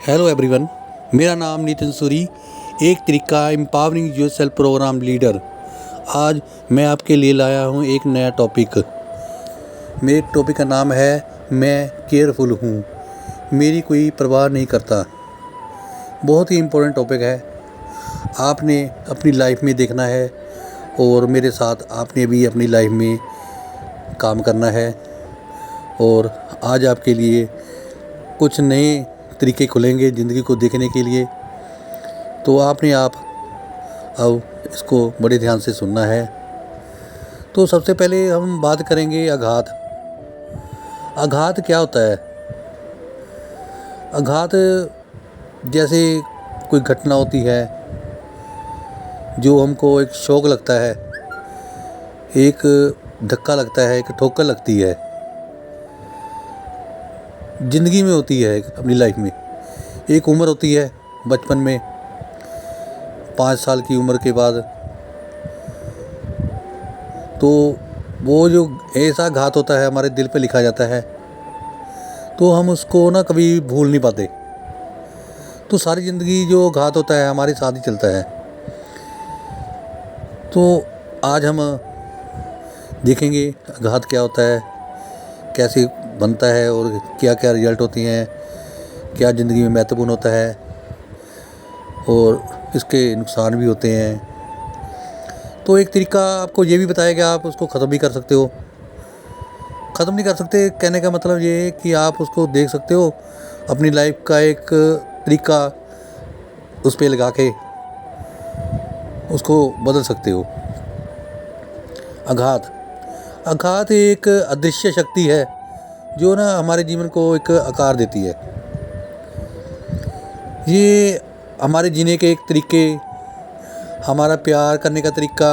Hello everyone, मेरा नाम नितिन सूरी, एक तरीका एम्पावरिंग योरसेल्फ प्रोग्राम लीडर। आज मैं आपके लिए लाया हूँ एक नया टॉपिक। मेरे टॉपिक का नाम है मैं केयरफुल हूँ, मेरी कोई परवाह नहीं करता। बहुत ही इम्पोर्टेंट टॉपिक है, आपने अपनी लाइफ में देखना है और मेरे साथ आपने भी अपनी लाइफ में काम करना है। और आज आपके लिए कुछ नए तरीके खुलेंगे ज़िंदगी को देखने के लिए, तो आपने अब इसको बड़े ध्यान से सुनना है। तो सबसे पहले हम बात करेंगे आघात। आघात क्या होता है? आघात जैसे कोई घटना होती है जो हमको एक शॉक लगता है, एक धक्का लगता है, एक ठोकर लगती है, ज़िंदगी में होती है अपनी लाइफ में। एक उम्र होती है बचपन में, 5 साल की उम्र के बाद, तो वो जो ऐसा घात होता है हमारे दिल पे लिखा जाता है, तो हम उसको ना कभी भूल नहीं पाते। तो सारी ज़िंदगी जो घात होता है हमारे साथ ही चलता है। तो आज हम देखेंगे घात क्या होता है, कैसे बनता है और क्या क्या रिजल्ट होती हैं, क्या ज़िंदगी में महत्वपूर्ण होता है और इसके नुकसान भी होते हैं। तो एक तरीका आपको ये भी बताया गया, आप उसको ख़त्म भी कर सकते हो। ख़त्म नहीं कर सकते कहने का मतलब ये है कि आप उसको देख सकते हो, अपनी लाइफ का एक तरीका उस पर लगा के उसको बदल सकते हो। आघात एक अदृश्य शक्ति है जो ना हमारे जीवन को एक आकार देती है। ये हमारे जीने के एक तरीके, हमारा प्यार करने का तरीका,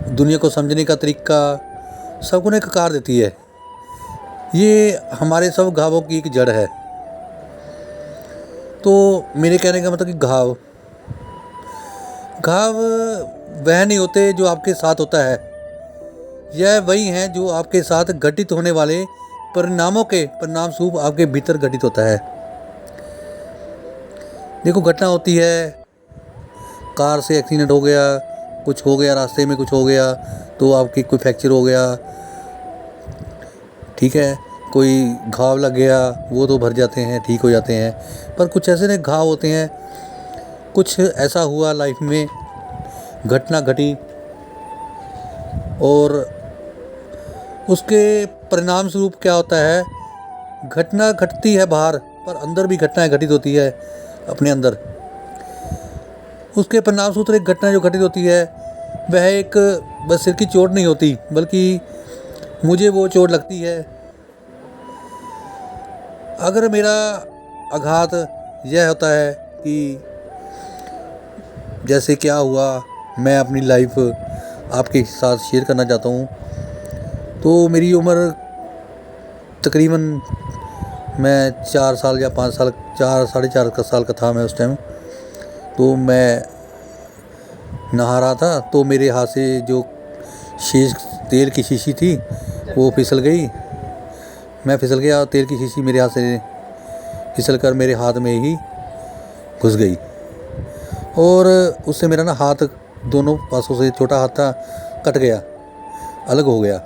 दुनिया को समझने का तरीका, सबको ना एक आकार देती है। ये हमारे सब घावों की एक जड़ है। तो मेरे कहने का मतलब कि घाव वह नहीं होते जो आपके साथ होता है, यह वही हैं जो आपके साथ घटित होने वाले परिणाम स्वरूप आपके भीतर घटित होता है। देखो, घटना होती है, कार से एक्सीडेंट हो गया, कुछ हो गया, रास्ते में कुछ हो गया तो आपकी कोई फ्रैक्चर हो गया, ठीक है, कोई घाव लग गया, वो तो भर जाते हैं, ठीक हो जाते हैं। पर कुछ ऐसे ने घाव होते हैं, कुछ ऐसा हुआ लाइफ में, घटना घटी और उसके परिणाम स्वरूप क्या होता है, घटना घटती है बाहर, पर अंदर भी घटनाएं घटित होती है अपने अंदर। उसके परिणाम सूत्र एक घटना जो घटित होती है वह एक बस सिर की चोट नहीं होती, बल्कि मुझे वो चोट लगती है। अगर मेरा आघात यह होता है कि जैसे क्या हुआ, मैं अपनी लाइफ आपके साथ शेयर करना चाहता हूँ। तो मेरी उम्र तकरीबन, मैं 4 साल या 5 साल, 4 साढ़े 4 साल का था मैं उस टाइम। तो मैं नहा रहा था, तो मेरे हाथ से जो तेल की शीशी थी वो फिसल गई। मैं फिसल गया और तेल की शीशी मेरे हाथ से फिसल कर मेरे हाथ में ही घुस गई और उससे मेरा ना हाथ, दोनों पासों से, छोटा हाथ था, कट गया, अलग हो गया।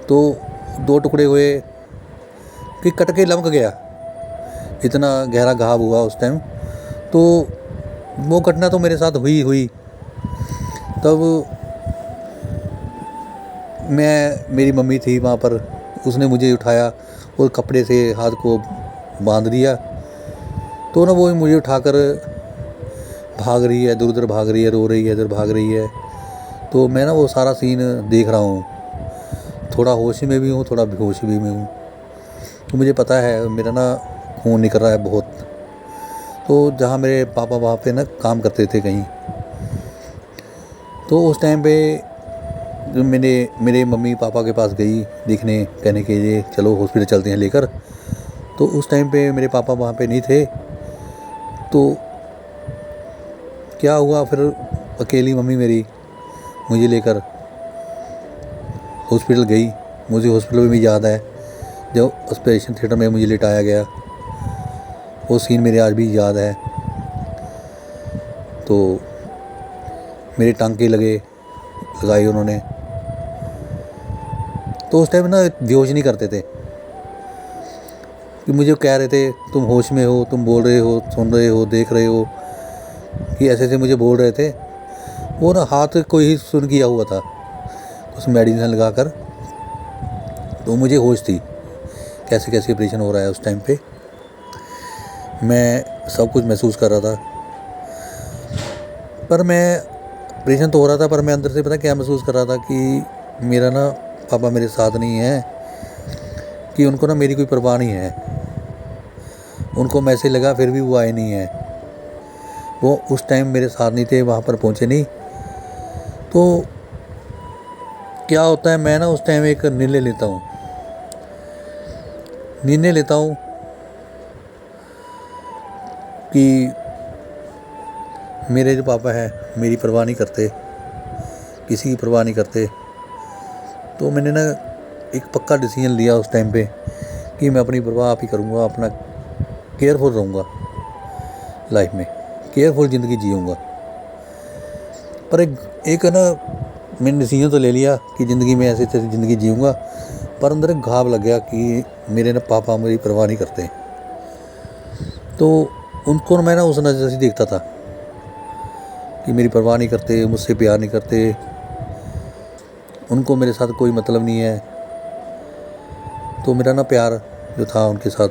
तो 2 टुकड़े हुए कि कट के लमक गया, इतना गहरा घाव हुआ उस टाइम। तो वो घटना तो मेरे साथ हुई। तब मेरी मम्मी थी वहाँ पर, उसने मुझे उठाया और कपड़े से हाथ को बांध दिया। तो ना वो मुझे उठाकर भाग रही है, इधर उधर भाग रही है, रो रही है, इधर भाग रही है। तो मैं ना वो सारा सीन देख रहा हूँ, थोड़ा होश में भी हूँ, थोड़ा बेहोश भी में हूँ। तो मुझे पता है मेरा ना खून निकल रहा है बहुत। तो जहाँ मेरे पापा वहाँ पे ना काम करते थे कहीं, तो उस टाइम पे जो मेरे मम्मी पापा के पास गई देखने, कहने के लिए चलो हॉस्पिटल चलते हैं लेकर। तो उस टाइम पे मेरे पापा वहाँ पे नहीं थे। तो क्या हुआ फिर, अकेली मम्मी मेरी मुझे लेकर हॉस्पिटल गई। मुझे हॉस्पिटल में भी याद है जब ऑपरेशन थिएटर में मुझे लिटाया गया वो सीन मेरे आज भी याद है। तो मेरे टांके लगाए उन्होंने। तो उस टाइम ना बेहोश नहीं करते थे कि मुझे कह रहे थे तुम होश में हो, तुम बोल रहे हो, सुन रहे हो, देख रहे हो, कि ऐसे ऐसे मुझे बोल रहे थे। वो ना हाथ कोई ही सुन किया हुआ था उस मेडिसिन लगा कर। तो मुझे होश थी कैसे कैसे ऑपरेशन हो रहा है। उस टाइम पे मैं सब कुछ महसूस कर रहा था। पर मैं ऑपरेशन तो हो रहा था, पर मैं अंदर से पता क्या महसूस कर रहा था कि मेरा ना पापा मेरे साथ नहीं है, कि उनको ना मेरी कोई परवाह नहीं है। उनको मैसेज लगा फिर भी वो आए नहीं हैं। वो उस टाइम मेरे साथ नहीं थे, वहाँ पर पहुँचे नहीं। तो क्या होता है, मैं ना उस टाइम एक निर्णय लेता हूँ कि मेरे जो पापा हैं मेरी परवाह नहीं करते, किसी की परवाह नहीं करते। तो मैंने ना एक पक्का डिसीजन लिया उस टाइम पे कि मैं अपनी परवाह आप ही करूँगा, अपना केयरफुल रहूँगा, लाइफ में केयरफुल ज़िंदगी जीऊँगा। पर एक ना मैंने डिसीजन तो ले लिया कि ज़िंदगी में ऐसे तैसे ज़िंदगी जीऊँगा, पर अंदर एक घाव लग गया कि मेरे ना पापा मेरी परवाह नहीं करते। तो उनको मैं ना उस नज़र से देखता था कि मेरी परवाह नहीं करते, मुझसे प्यार नहीं करते, उनको मेरे साथ कोई मतलब नहीं है। तो मेरा ना प्यार जो था उनके साथ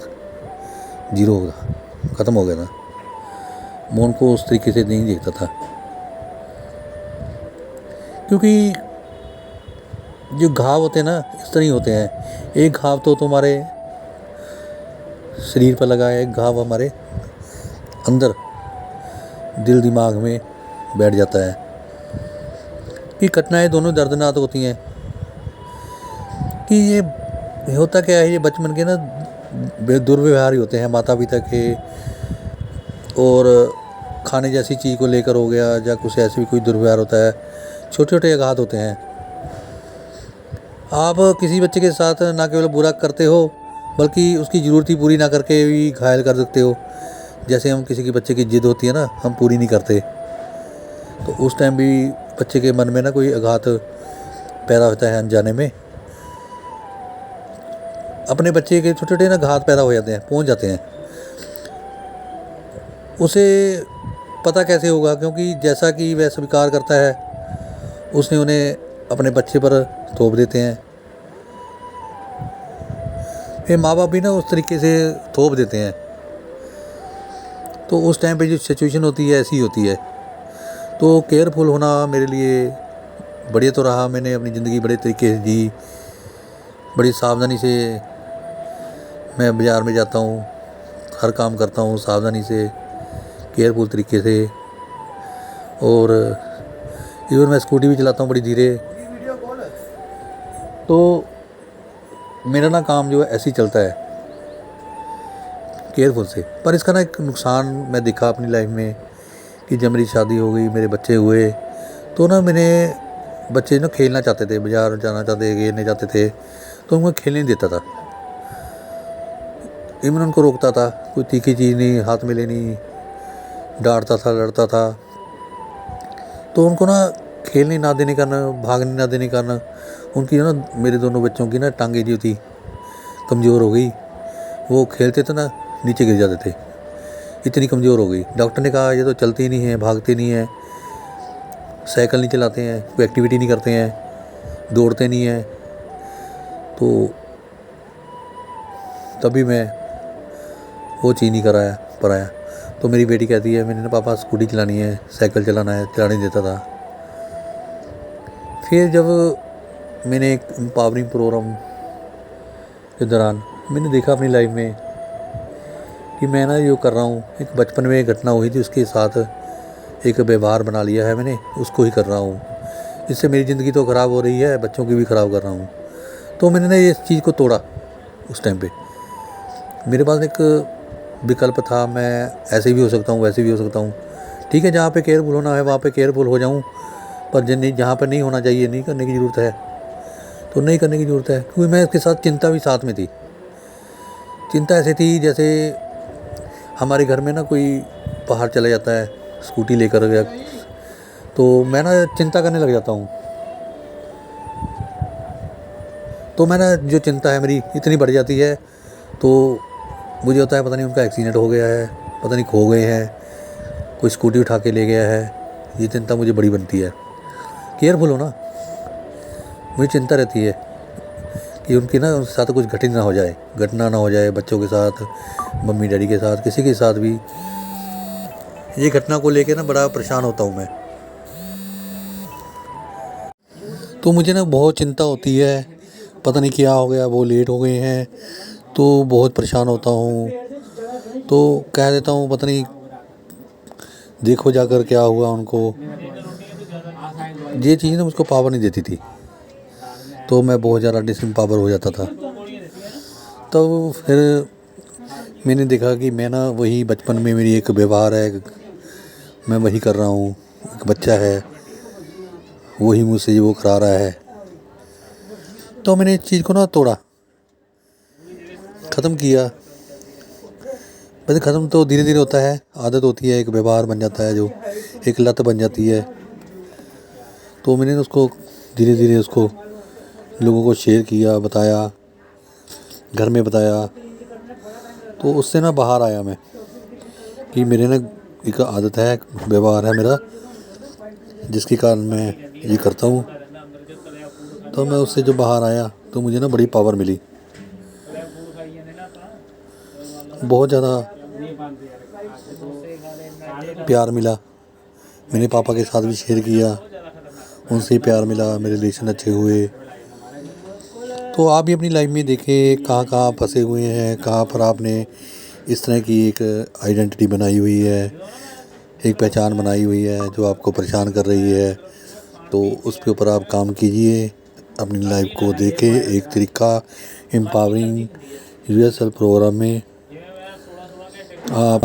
जीरो हो गया, ख़त्म हो गया था। मैं उनको उस तरीके से नहीं देखता था, क्योंकि जो घाव होते हैं ना इस तरह ही होते हैं। एक घाव तो तुम्हारे शरीर पर लगा है, एक घाव हमारे अंदर दिल दिमाग में बैठ जाता है। कि घटनाएं दोनों दर्दनाक होती हैं। कि ये होता क्या है, ये बचपन के ना दुर्व्यवहार ही होते हैं माता पिता के, और खाने जैसी चीज़ को लेकर हो गया, या कुछ ऐसे भी कोई दुर्व्यवहार होता है। छोटे छोटे आघात होते हैं। आप किसी बच्चे के साथ ना केवल बुरा करते हो, बल्कि उसकी ज़रूरत ही पूरी ना करके भी घायल कर सकते हो। जैसे हम किसी के बच्चे की जिद होती है ना, हम पूरी नहीं करते, तो उस टाइम भी बच्चे के मन में ना कोई आघात पैदा होता है अनजाने में। अपने बच्चे के छोटे छोटे ना घात पैदा हो जाते हैं, पहुंच जाते हैं। उसे पता कैसे होगा, क्योंकि जैसा कि वह स्वीकार करता है उसने उन्हें अपने बच्चे पर थोप देते हैं। फिर माँ बाप भी ना उस तरीके से थोप देते हैं। तो उस टाइम पे जो सिचुएशन होती है ऐसी होती है। तो केयरफुल होना मेरे लिए बढ़िया तो रहा। मैंने अपनी ज़िंदगी बड़े तरीके से जी, बड़ी सावधानी से मैं बाज़ार में जाता हूँ, हर काम करता हूँ सावधानी से, केयरफुल तरीके से। और इवन मैं स्कूटी भी चलाता हूँ बड़ी धीरे। तो मेरा ना काम जो है ऐसे ही चलता है, केयरफुल से। पर इसका ना एक नुकसान मैं देखा अपनी लाइफ में कि जब मेरी शादी हो गई, मेरे बच्चे हुए, तो ना मैंने बच्चे ना खेलना चाहते थे, बाज़ार जाना चाहते, खेलने जाते थे, तो उनको खेलने नहीं देता था। इवन उनको रोकता था, कोई तीखी चीज़ नहीं हाथ में लेनी, डांटता था, लड़ता था। तो उनको ना खेलने ना देने का, ना भागने ना देने का, ना उनकी ना मेरे दोनों बच्चों की ना टांगे जो थी कमज़ोर हो गई। वो खेलते थे ना नीचे गिर जाते थे, इतनी कमज़ोर हो गई। डॉक्टर ने कहा ये तो चलती नहीं है, भागते नहीं हैं, साइकिल नहीं चलाते हैं, कोई एक्टिविटी नहीं करते हैं, दौड़ते नहीं हैं। तो तभी मैं वो चीज़ नहीं कराया। तो मेरी बेटी कहती है, मैंने ना पापा स्कूटी चलानी है, साइकिल चलाना है, चलाने देता था। फिर जब मैंने एक एम्पावरिंग प्रोग्राम के दौरान मैंने देखा अपनी लाइफ में कि मैं ना जो कर रहा हूँ, एक बचपन में घटना हुई थी उसके साथ एक व्यवहार बना लिया है मैंने, उसको ही कर रहा हूँ। इससे मेरी ज़िंदगी तो ख़राब हो रही है, बच्चों की भी ख़राब कर रहा हूँ। तो मैंने ना ये चीज़ को तोड़ा। उस टाइम पे मेरे पास एक विकल्प था, मैं ऐसे भी हो सकता हूँ, वैसे भी हो सकता हूँ। ठीक है, जहाँ पे केयरफुल होना है वहाँ पे केयरफुल हो जाऊँ, पर जहाँ पर नहीं होना चाहिए नहीं करने की ज़रूरत है तो नहीं करने की ज़रूरत है। क्योंकि मैं इसके साथ चिंता भी साथ में थी। चिंता ऐसी थी जैसे हमारे घर में ना कोई बाहर चला जाता है स्कूटी लेकर गया, तो मैं ना चिंता करने लग जाता हूँ। तो मैं ना जो चिंता है मेरी इतनी बढ़ जाती है, तो मुझे होता है पता नहीं उनका एक्सीडेंट हो गया है, पता नहीं खो गए हैं, कोई स्कूटी उठा के ले गया है। ये चिंता मुझे बड़ी बनती है। केयरफुल हो ना, मुझे चिंता रहती है कि उनके ना उनके साथ कुछ घटना ना हो जाए, बच्चों के साथ, मम्मी डैडी के साथ, किसी के साथ भी। ये घटना को लेके ना बड़ा परेशान होता हूँ मैं। तो मुझे ना बहुत चिंता होती है, पता नहीं क्या हो गया, वो लेट हो गए हैं, तो बहुत परेशान होता हूँ। तो कह देता हूँ पता नहीं, देखो जाकर क्या हुआ उनको। ये चीज़ ना मुझको पावर नहीं देती थी, तो मैं बहुत ज़्यादा डिसएम्पावर हो जाता था। तो फिर मैंने देखा कि मैं ना वही बचपन में मेरी एक व्यवहार है, मैं वही कर रहा हूँ। एक बच्चा है, वही मुझसे वो करा रहा है। तो मैंने इस चीज़ को ना तोड़ा, ख़त्म किया। वैसे ख़त्म तो धीरे धीरे होता है, आदत होती है, एक व्यवहार बन जाता है, जो एक लत बन जाती है। तो मैंने उसको धीरे धीरे उसको लोगों को शेयर किया, बताया, घर में बताया। तो उससे ना बाहर आया मैं कि मेरे ना एक आदत है, व्यवहार है मेरा, जिसके कारण मैं ये करता हूँ। तो मैं उससे जो बाहर आया तो मुझे ना बड़ी पावर मिली, बहुत ज़्यादा प्यार मिला। मैंने पापा के साथ भी शेयर किया, उनसे प्यार मिला, मेरे रिलेशन अच्छे हुए। तो आप भी अपनी लाइफ में देखें कहाँ कहाँ फंसे हुए हैं, कहाँ पर आपने इस तरह की एक आइडेंटिटी बनाई हुई है, एक पहचान बनाई हुई है जो आपको परेशान कर रही है। तो उस के ऊपर आप काम कीजिए, अपनी लाइफ को देखें। एक तरीका एम्पावरिंग यूएसएल प्रोग्राम में आप